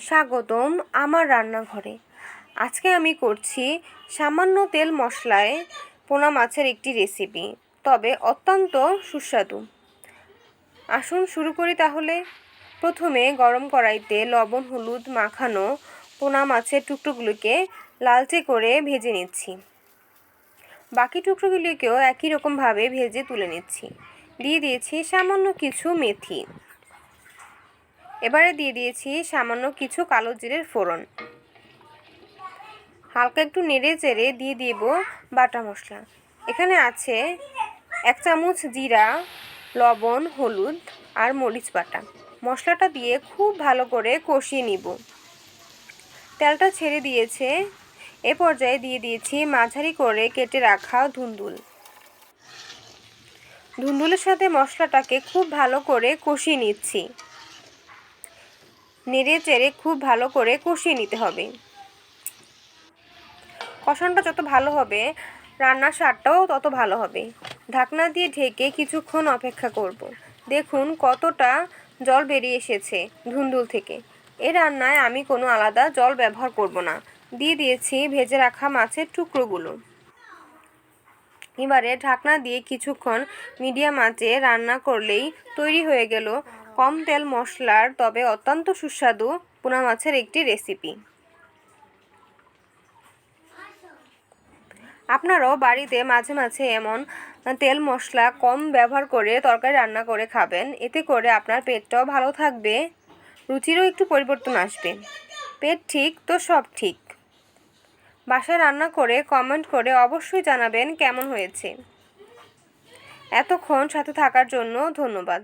স্বাগতম আমার রান্নাঘরে। আজকে আমি করছি সামান্য তেল মশলায় পোনা মাছের একটি রেসিপি, তবে অত্যন্ত সুস্বাদু। আসুন শুরু করি তাহলে। প্রথমে গরম কড়াইতে লবণ হলুদ মাখানো পোনা মাছের টুকরোগুলোকে লালচে করে ভেজে নিচ্ছি। বাকি টুকরোগুলিকেও একই রকমভাবে ভেজে তুলে নিচ্ছি। দিয়ে দিয়েছি সামান্য কিছু মেথি। এবারে দিয়ে দিয়েছি সামান্য কিছু কালো জিরের ফোড়ন। হালকা একটু নেড়ে চেড়ে দিয়ে দিব বাটা মশলা। এখানে আছে 1 চামচ জিরা, লবণ, হলুদ আর মরিচ বাটা। মশলাটা দিয়ে খুব ভালো করে কষিয়ে নিব। তেলটা ছেড়ে দিয়েছে। এ পর্যায়ে দিয়ে দিয়েছি মাঝারি করে কেটে রাখা ধুন্দুল। ধুন্দুলের সাথে মশলাটাকে খুব ভালো করে কষিয়ে নিচ্ছি। নেড়ে চেড়ে খুব ভালো করে কষিয়ে নিতে হবে। কষানোটা যত ভালো হবে রান্নার স্বাদটাও তত ভালো হবে। ঢাকনা দিয়ে ঢেকে কিছুক্ষণ অপেক্ষা করব। দেখুন কতটা জল বেরিয়ে এসেছে ধুন্দুল থেকে। এই রান্নায় আমি কোনো আলাদা জল ব্যবহার করব না। দিয়ে দিয়েছি ভেজে রাখা মাছের টুকরোগুলো। এবারে ঢাকনা দিয়ে কিছুক্ষণ মিডিয়াম আঁচে রান্না করলেই তৈরি হয়ে গেল কম তেল মশলার তবে অত্যন্ত সুস্বাদু পোনা মাছের একটি রেসিপি। আপনারাও বাড়িতে মাঝে মাঝে এমন তেল মশলা কম ব্যবহার করে তরকারি রান্না করে খাবেন। এতে করে আপনার পেটটাও ভালো থাকবে, রুচিরও একটু পরিবর্তন আসবে। পেট ঠিক তো সব ঠিক। বাসায় রান্না করে কমেন্ট করে অবশ্যই জানাবেন কেমন হয়েছে। এতক্ষণ সাথে থাকার জন্য ধন্যবাদ।